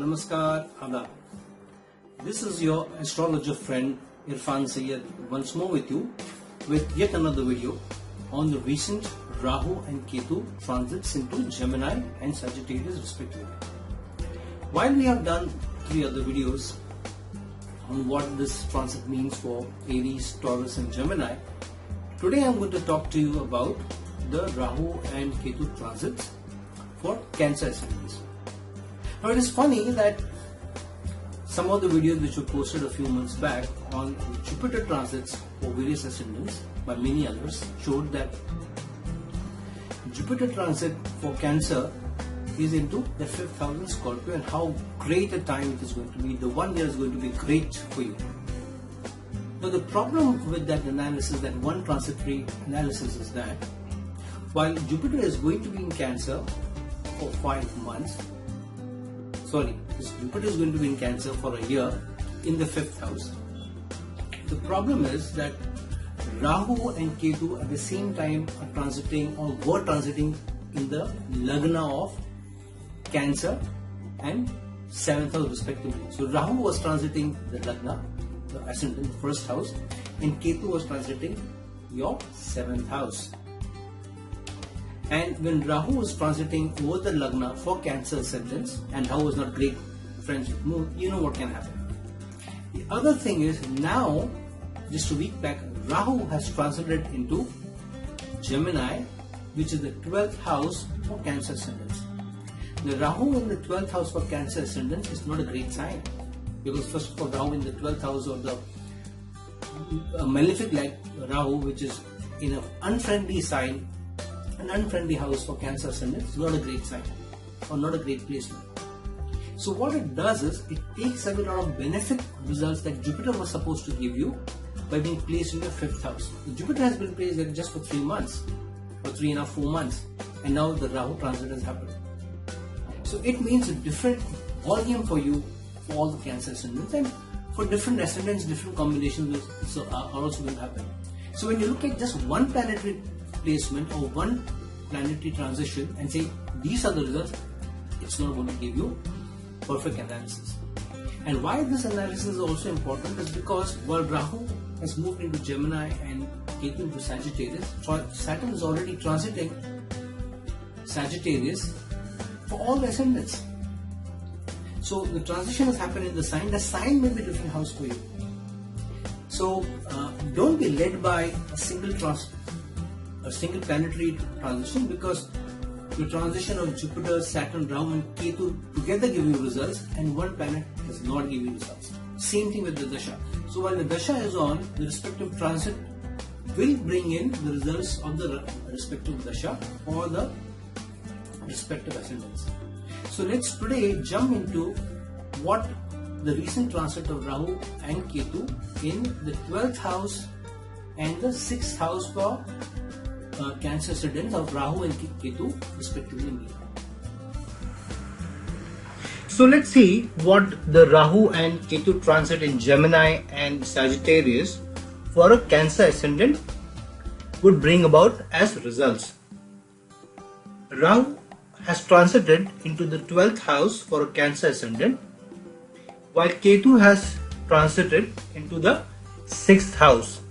Namaskar, Adab. This is your astrologer friend Irfan here once more with you with yet another video on the recent Rahu and Ketu transits into Gemini and Sagittarius respectively. While we have done 3 other videos on what this transit means for Aries, Taurus and Gemini, today I am going to talk to you about the Rahu and Ketu transits for Cancer ascendants. Now it is funny that some of the videos which were posted a few months back on Jupiter transits for various ascendants by many others showed that Jupiter transit for Cancer is into the 5th house in Scorpio and how great a time it is going to be. The 1 year is going to be great for you. Now the problem with that analysis, that one transitory analysis, is that while Jupiter is going to be in Cancer for 5 months, Jupiter is going to be in Cancer for a year in the 5th house. The problem is that Rahu and Ketu at the same time are transiting or were transiting in the Lagna of Cancer and 7th house respectively. So Rahu was transiting the Lagna, the ascendant, the 1st house, and Ketu was transiting your 7th house. And when Rahu was transiting over the Lagna for Cancer ascendants, and Rahu was not great friends with Moon, you know what can happen. The other thing is, now, just a week back, Rahu has transited into Gemini, which is the 12th house for Cancer ascendants. The Rahu in the 12th house for Cancer ascendants is not a great sign, because first of all, Rahu in the 12th house, or the malefic like Rahu, which is in an unfriendly sign, an unfriendly house for Cancer ascendants, is not a great sign or not a great placement. So what it does is, it takes away a lot of benefit results that Jupiter was supposed to give you by being placed in your 5th house. So Jupiter has been placed there just for 3 months or 3.5, 4 months, and now the Rahu transit has happened. So it means a different volume for you for all the Cancer ascendants, and for different ascendants, different combinations are also going to happen. So when you look at just one planetary placement or one planetary transition and say these are the results, it's not going to give you perfect analysis. And why this analysis is also important is because while Rahu has moved into Gemini and Ketu into Sagittarius, Saturn is already transiting Sagittarius for all the ascendants. So the transition has happened in the sign may be different house for you. So don't be led by a single planetary transition, because the transition of Jupiter, Saturn, Rahu and Ketu together give you results, and one planet does not give you results. Same thing with the Dasha. So while the Dasha is on, the respective transit will bring in the results of the respective Dasha or the respective ascendants. So let's today jump into what the recent transit of Rahu and Ketu in the 12th house and the 6th house for Cancer ascendants of Rahu and Ketu respectively mean. So let's see what the Rahu and Ketu transit in Gemini and Sagittarius for a Cancer ascendant would bring about as results. Rahu has transited into the 12th house for a Cancer ascendant, while Ketu has transited into the 6th house,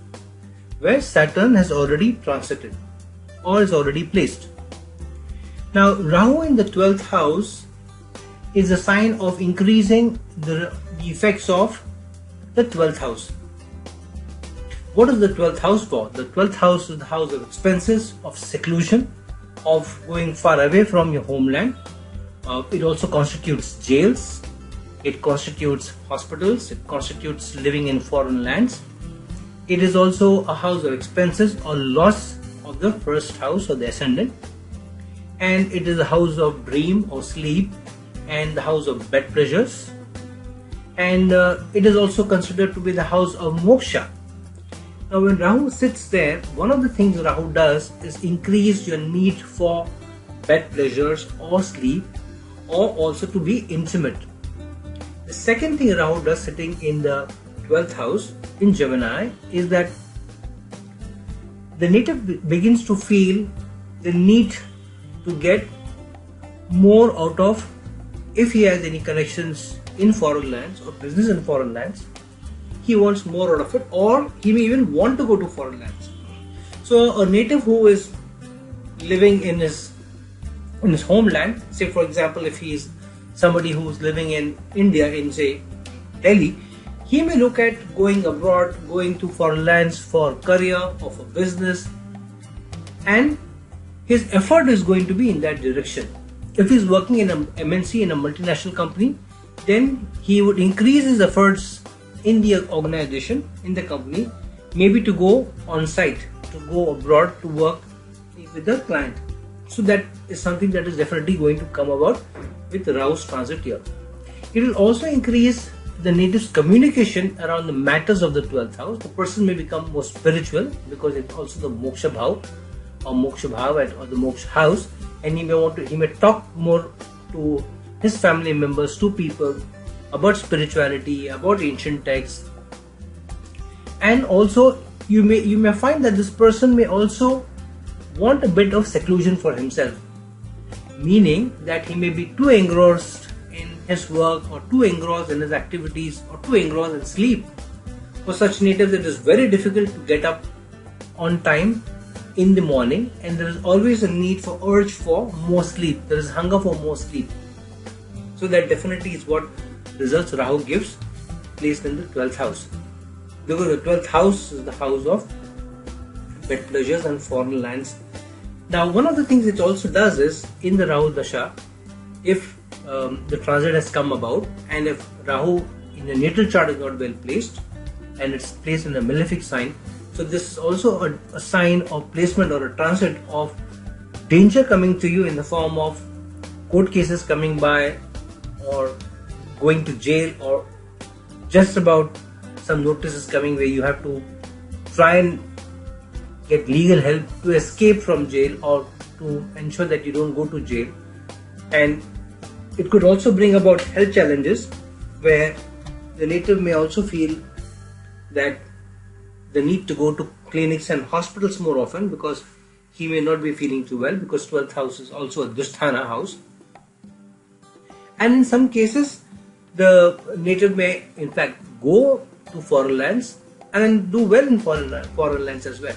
where Saturn has already transited or is already placed. Now Rahu in the 12th house is a sign of increasing the effects of the 12th house. What is the 12th house for? The 12th house is the house of expenses, of seclusion, of going far away from your homeland. It also constitutes jails, it constitutes hospitals, it constitutes living in foreign lands. It is also a house of expenses or loss of the 1st house or the ascendant, and it is a house of dream or sleep and the house of bed pleasures, and it is also considered to be the house of moksha. Now when Rahu sits there, one of the things Rahu does is increase your need for bed pleasures or sleep, or also to be intimate. The second thing Rahu does sitting in the 12th house in Gemini is that the native begins to feel the need to get more out of if he has any connections in foreign lands or business in foreign lands, he wants more out of it, or he may even want to go to foreign lands. So a native who is living in his homeland, say for example if he is somebody who is living in India, in say Delhi, he may look at going abroad, going to foreign lands for career or for business, and his effort is going to be in that direction. If he's working in an MNC, in a multinational company, then he would increase his efforts in the organization, in the company, maybe to go on site, to go abroad to work with the client. So that is something that is definitely going to come about with Rahu's transit here. It will also increase the native's communication around the matters of the 12th house. The person may become more spiritual because it's also the moksha bhav or moksha bhav or the moksha house, and he may talk more to his family members, to people about spirituality, about ancient texts. And also you may find that this person may also want a bit of seclusion for himself, meaning that he may be too engrossed in his work or too engrossed in his activities or too engrossed in sleep. For such natives, it is very difficult to get up on time in the morning, and there is always a need for urge for more sleep. There is hunger for more sleep. So that definitely is what results Rahu gives placed in the 12th house, because the 12th house is the house of pet pleasures and foreign lands. Now, one of the things it also does is, in the Rahu Dasha, if the transit has come about, and if Rahu in the natal chart is not well placed and it's placed in a malefic sign, so this is also a sign of placement or a transit of danger coming to you in the form of court cases coming by, or going to jail, or just about some notices coming where you have to try and get legal help to escape from jail or to ensure that you don't go to jail. And it could also bring about health challenges where the native may also feel that the need to go to clinics and hospitals more often, because he may not be feeling too well, because 12th house is also a Dusthana house. And in some cases, the native may in fact go to foreign lands and do well in foreign lands as well.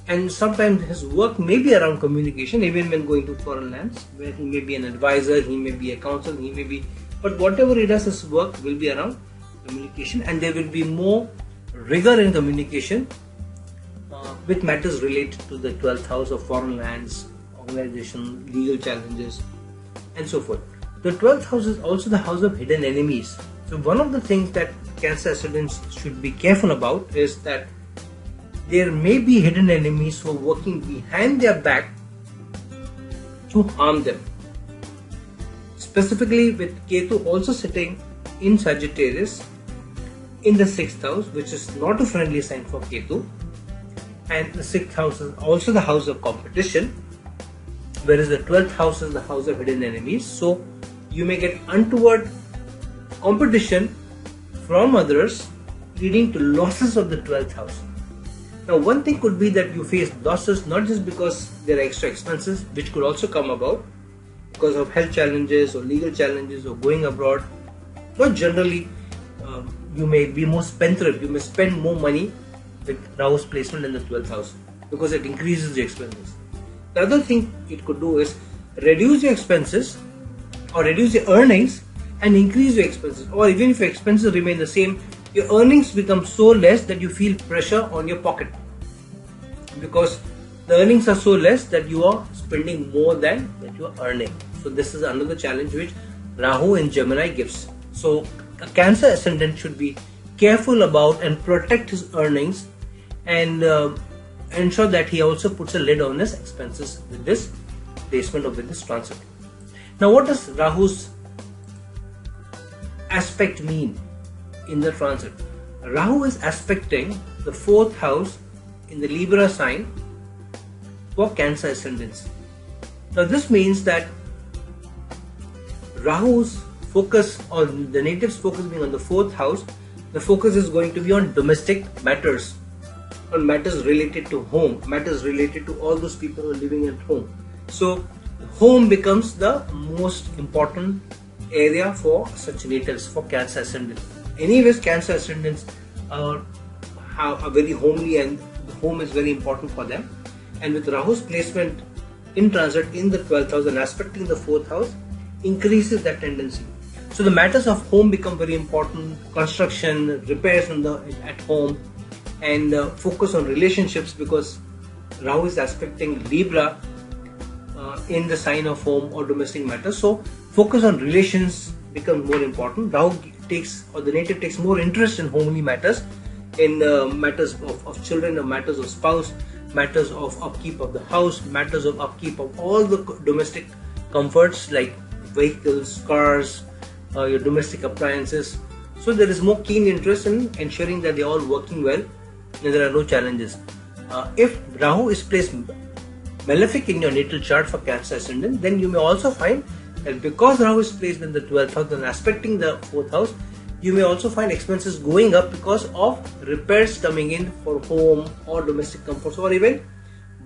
And sometimes his work may be around communication, even when going to foreign lands, where he may be an advisor, he may be a counsel, but whatever he does, his work will be around communication, and there will be more rigor in communication with matters related to the 12th house of foreign lands, organization, legal challenges, and so forth. The 12th house is also the house of hidden enemies. So one of the things that Cancer ascendants should be careful about is that there may be hidden enemies who are working behind their back to harm them. Specifically with Ketu also sitting in Sagittarius in the 6th house, which is not a friendly sign for Ketu. And the 6th house is also the house of competition, whereas the 12th house is the house of hidden enemies. So you may get untoward competition from others, leading to losses of the 12th house. Now, one thing could be that you face losses not just because there are extra expenses, which could also come about because of health challenges or legal challenges or going abroad. But generally, you may be more spendthrift. You may spend more money with Rahu's placement in the 12th house because it increases the expenses. The other thing it could do is reduce your expenses or reduce your earnings and increase your expenses. Or even if your expenses remain the same, your earnings become so less that you feel pressure on your pocket, because the earnings are so less that you are spending more than that you are earning. So this is another challenge which Rahu in Gemini gives. So a Cancer ascendant should be careful about and protect his earnings, and ensure that he also puts a lid on his expenses with this placement or with this transit. Now, what does Rahu's aspect mean in the transit? Rahu is aspecting the 4th house in the Libra sign for Cancer ascendants. Now, this means that Rahu's focus, or the native's focus being on the 4th house, the focus is going to be on domestic matters, on matters related to home, matters related to all those people who are living at home. So home becomes the most important area for such natives, for Cancer ascendant. Anyways, Cancer ascendants are very homely, and the home is very important for them. And with Rahu's placement in transit in the 12th house and aspecting the 4th house, increases that tendency. So the matters of home become very important, construction, repairs at home, and focus on relationships, because Rahu is aspecting Libra in the sign of home or domestic matters. So focus on relations becomes more important. Rahu the native takes more interest in homely matters, in matters of children, or matters of spouse, matters of upkeep of the house, matters of upkeep of all the domestic comforts like vehicles, cars, your domestic appliances. So there is more keen interest in ensuring that they are all working well and there are no challenges. If Rahu is placed malefic in your natal chart for Cancer ascendant, then you may also find that because Rahu is placed in the 12th house and aspecting the 4th house, you may also find expenses going up because of repairs coming in for home or domestic comforts, or even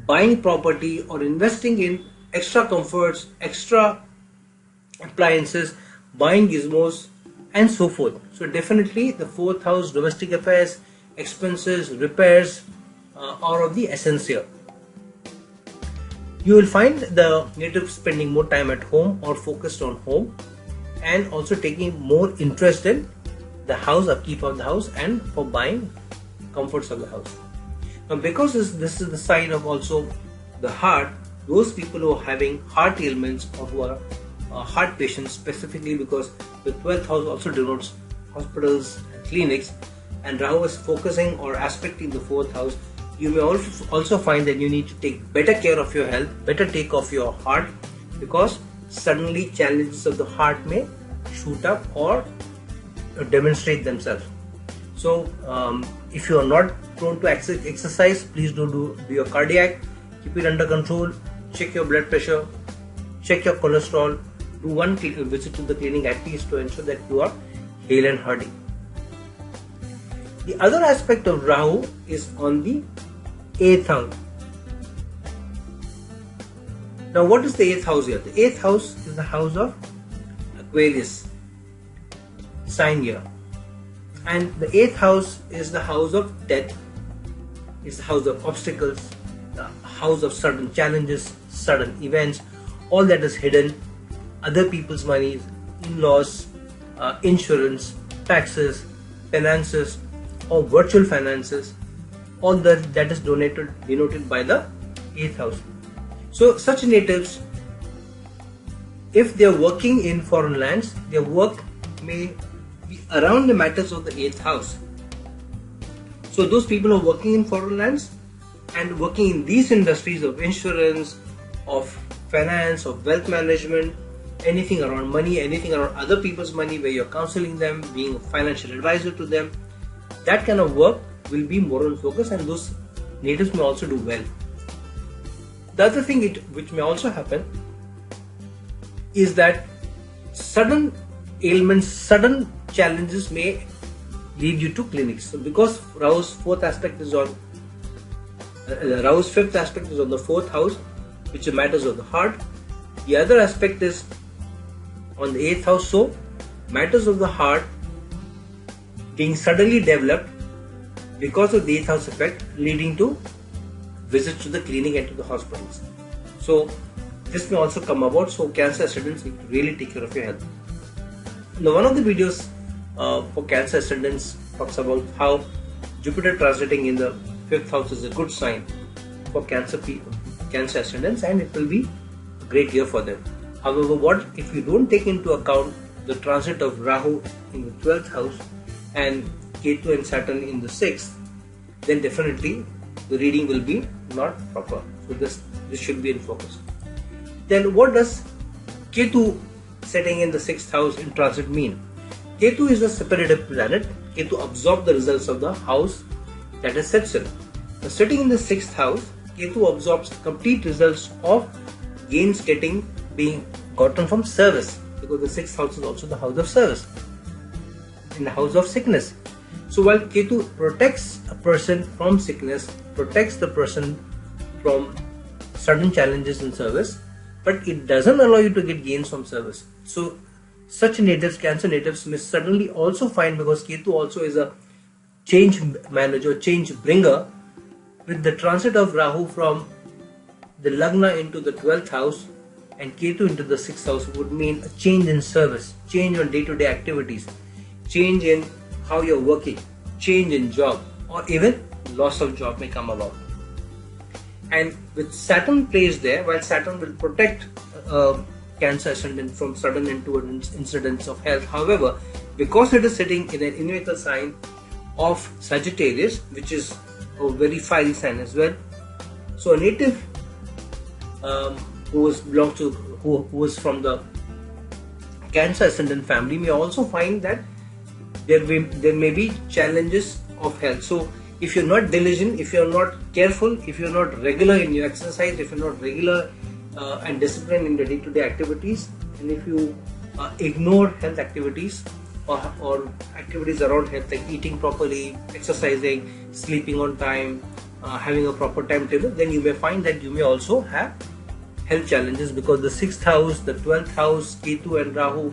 buying property or investing in extra comforts, extra appliances, buying gizmos, and so forth. So definitely the 4th house, domestic affairs, expenses, repairs are of the essence here. You will find the native spending more time at home or focused on home, and also taking more interest in the house, upkeep of the house, and for buying comforts of the house. Now, because this is the sign of also the heart, those people who are having heart ailments or who are heart patients, specifically because the 12th house also denotes hospitals and clinics, and Rahu is focusing or aspecting the 4th house, you may also find that you need to take better care of your health, better take of your heart, because suddenly challenges of the heart may shoot up or demonstrate themselves. So if you are not prone to exercise, please do your cardiac, keep it under control, check your blood pressure, check your cholesterol, do one visit to the clinic at least to ensure that you are hale and hearty. The other aspect of Rahu is on the 8th house. Now what is the 8th house here? The 8th house is the house of Aquarius sign here, and the 8th house is the house of death, is the house of obstacles, the house of sudden challenges, sudden events, all that is hidden, other people's money, in-laws, insurance, taxes, finances, or virtual finances, all that is denoted by the 8th house. So such natives, if they are working in foreign lands, their work may be around the matters of the 8th house. So those people who are working in foreign lands and working in these industries of insurance, of finance, of wealth management, anything around money, anything around other people's money where you're counseling them, being a financial advisor to them, that kind of work will be more on focus, and those natives may also do well. The other thing which may also happen is that sudden ailments, sudden challenges may lead you to clinics. So because Rahu's 4th aspect is on Rahu's 5th aspect is on the 4th house, which are matters of the heart. The other aspect is on the 8th house, so matters of the heart being suddenly developed because of the 8th house effect, leading to visits to the clinic and to the hospitals. So this may also come about. So Cancer ascendants need to really take care of your health. Now, one of the videos for Cancer ascendants talks about how Jupiter transiting in the 5th house is a good sign for Cancer ascendants, and it will be a great year for them. However, what if you don't take into account the transit of Rahu in the 12th house and Ketu and Saturn in the 6th, then definitely the reading will be not proper. So this should be in focus. Then what does Ketu setting in the 6th house in transit mean? Ketu is a separative planet. Ketu absorbs the results of the house that is sets in. Now, sitting in the 6th house, Ketu absorbs complete results of gains being gotten from service, because the 6th house is also the house of service, in the house of sickness. So while Ketu protects a person from sickness, protects the person from sudden challenges in service, but it doesn't allow you to get gains from service. So such natives, Cancer natives, may suddenly also find, because Ketu also is a change manager, change bringer, with the transit of Rahu from the Lagna into the 12th house and Ketu into the 6th house would mean a change in service, change on day-to-day activities, change in how you're working, change in job, or even loss of job may come about. And with Saturn placed there, while Saturn will protect Cancer ascendant from sudden incidents of health, however, because it is sitting in an invital sign of Sagittarius, which is a very fiery sign as well, so a native who is from the Cancer ascendant family may also find that there may be challenges of health. So if you're not diligent, if you're not careful, if you're not regular in your exercise, if you're not regular and disciplined in the day-to-day activities, and if you ignore health activities or activities around health like eating properly, exercising, sleeping on time, having a proper timetable, then you may find that you may also have health challenges, because the 6th house, the 12th house, Ketu and Rahu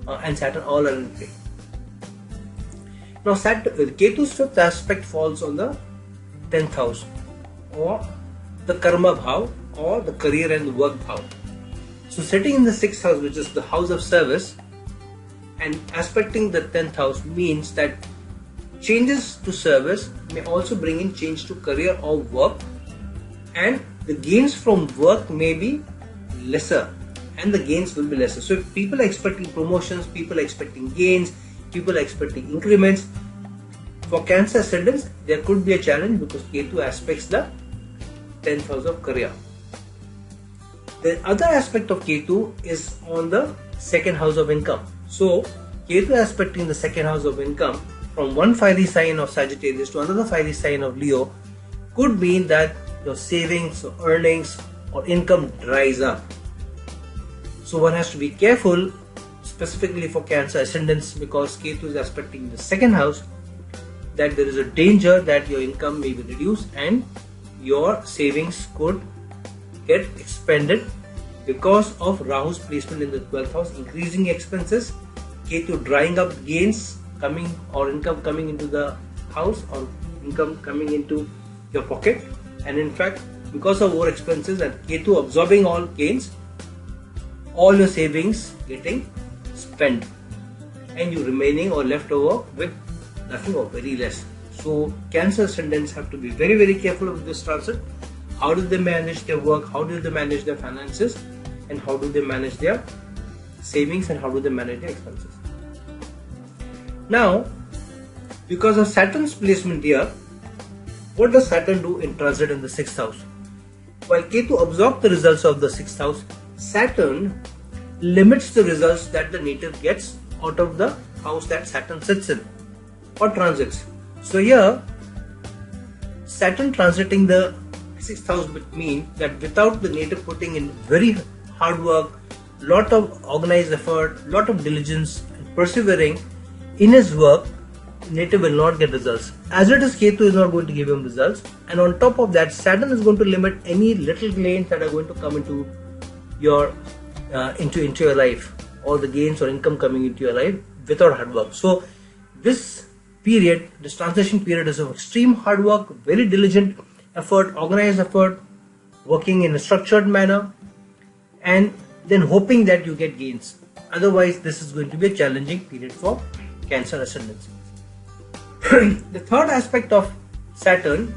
and Saturn all are in play. Now Ketu's 5th aspect falls on the 10th house, or the Karma Bhav, or the career and work Bhav. So sitting in the 6th house, which is the house of service, and aspecting the 10th house means that changes to service may also bring in change to career or work, and the gains from work may be lesser, and the gains will be lesser. So if people are expecting promotions, people are expecting gains, people are expecting increments, for Cancer ascendants there could be a challenge because Ketu aspects the 10th house of career. The other aspect of Ketu is on the 2nd house of income. So Ketu aspecting the 2nd house of income from one fiery sign of Sagittarius to another fiery sign of Leo could mean that your savings or earnings or income dries up. So one has to be careful, specifically for Cancer ascendants, because Ketu is aspecting the 2nd house, that there is a danger that your income may be reduced and your savings could get expended because of Rahu's placement in the 12th house, increasing expenses, Ketu drying up gains coming or income coming into the house or income coming into your pocket, and in fact because of over expenses and Ketu absorbing all gains, all your savings getting spent and you remaining or left over with nothing or very less. So Cancer ascendants have to be very, very careful of this transit. How do they manage their work, how do they manage their finances, and how do they manage their savings, and how do they manage their expenses. Now, because of Saturn's placement here, what does Saturn do in transit in the 6th house? While Ketu absorbs the results of the 6th house, Saturn limits the results that the native gets out of the house that Saturn sits in or transits. So here, Saturn transiting the 6th house would mean that without the native putting in very hard work, lot of organized effort, lot of diligence and persevering in his work, native will not get results. As it is, Ketu is not going to give him results, and on top of that, Saturn is going to limit any little gains that are going to come into your into your life, or the gains or income coming into your life without hard work. So this period, this transition period, is of extreme hard work, very diligent effort, organized effort, working in a structured manner, and then hoping that you get gains. Otherwise, this is going to be a challenging period for Cancer ascendants. The third aspect of Saturn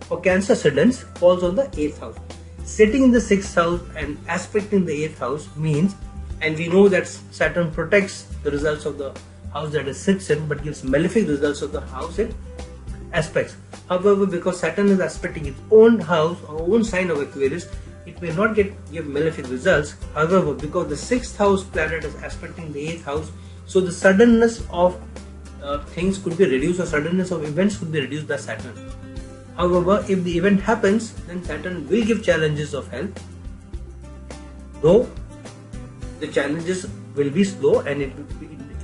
for Cancer ascendants falls on the 8th house. Sitting in the 6th house and aspecting the 8th house means, and we know that Saturn protects the results of the house that it sits in, but gives malefic results of the house it aspects. However, because Saturn is aspecting its own house or own sign of Aquarius, it may not give malefic results. However, because the 6th house planet is aspecting the 8th house, so the suddenness of things could be reduced, or suddenness of events could be reduced by Saturn. However, if the event happens, then Saturn will give challenges of health, though the challenges will be slow and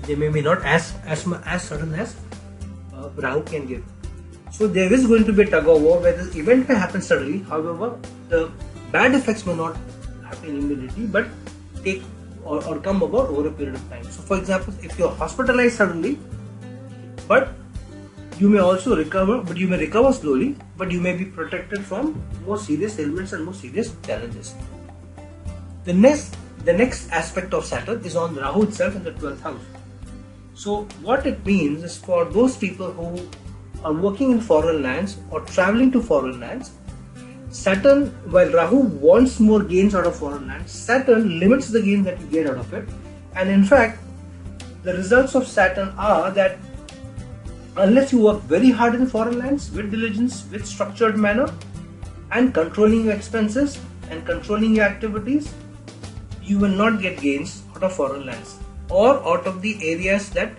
they may be not as sudden as Rahu can give. So there is going to be a tug of war where the event may happen suddenly. However, the bad effects may not happen immediately, but take or come about over a period of time. So for example, if you're hospitalized suddenly, but you may also recover, but you may recover slowly, but you may be protected from more serious ailments and more serious challenges. The next aspect of Saturn is on Rahu itself in the 12th house. So what it means is, for those people who are working in foreign lands or traveling to foreign lands, Saturn, while Rahu wants more gains out of foreign lands, Saturn limits the gains that you get out of it. And in fact, the results of Saturn are that unless you work very hard in foreign lands with diligence, with structured manner, and controlling your expenses and controlling your activities, you will not get gains out of foreign lands or out of the areas that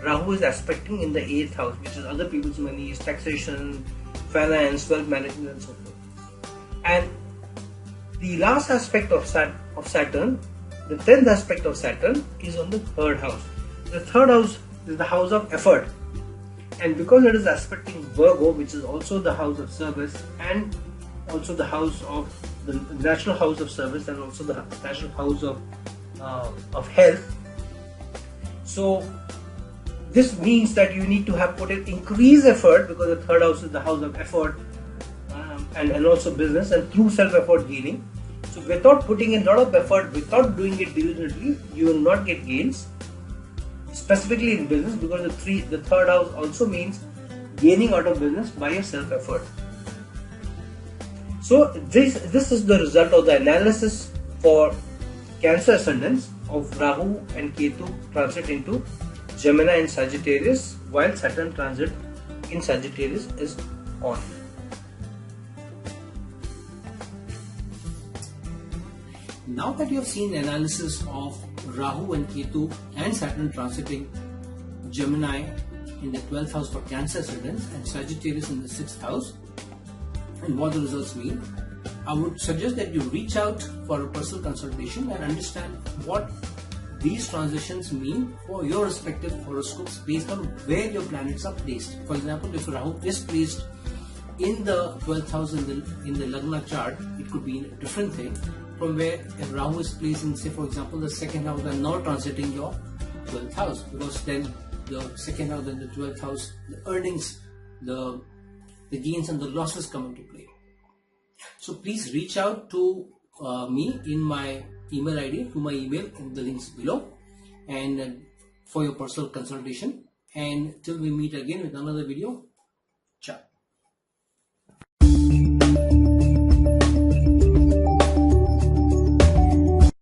Rahu is aspecting in the 8th house, which is other people's money, taxation, finance, wealth management, and so forth. And the last aspect of Saturn, the 10th aspect of Saturn, is on the 3rd house. The 3rd house is the house of effort, and because it is aspecting Virgo, which is also the house of service and also the house of the natural house of service and also the natural house of health. So this means that you need to have put in increased effort, because the 3rd house is the house of effort and also business and through self-effort gaining. So without putting in a lot of effort, without doing it diligently, you will not get gains, specifically in business, because the 3rd house also means gaining out of business by your self-effort. So this is the result of the analysis for Cancer ascendants of Rahu and Ketu transit into Gemini and Sagittarius, while Saturn transit in Sagittarius is on. Now that you have seen analysis of Rahu and Ketu and Saturn transiting Gemini in the 12th house for Cancer ascendants and Sagittarius in the 6th house, and what the results mean, I would suggest that you reach out for a personal consultation and understand what these transitions mean for your respective horoscopes based on where your planets are placed. For example, if Rahu is placed in the 12th house in the Lagna chart, it could be a different thing from where if Rahu is placed in, say for example, the 2nd house and now transiting your 12th house, because then the 2nd house and the 12th house, the earnings, the gains and the losses come into play. So please reach out to me in my email ID, to my email in the links below, and for your personal consultation. And till we meet again with another video,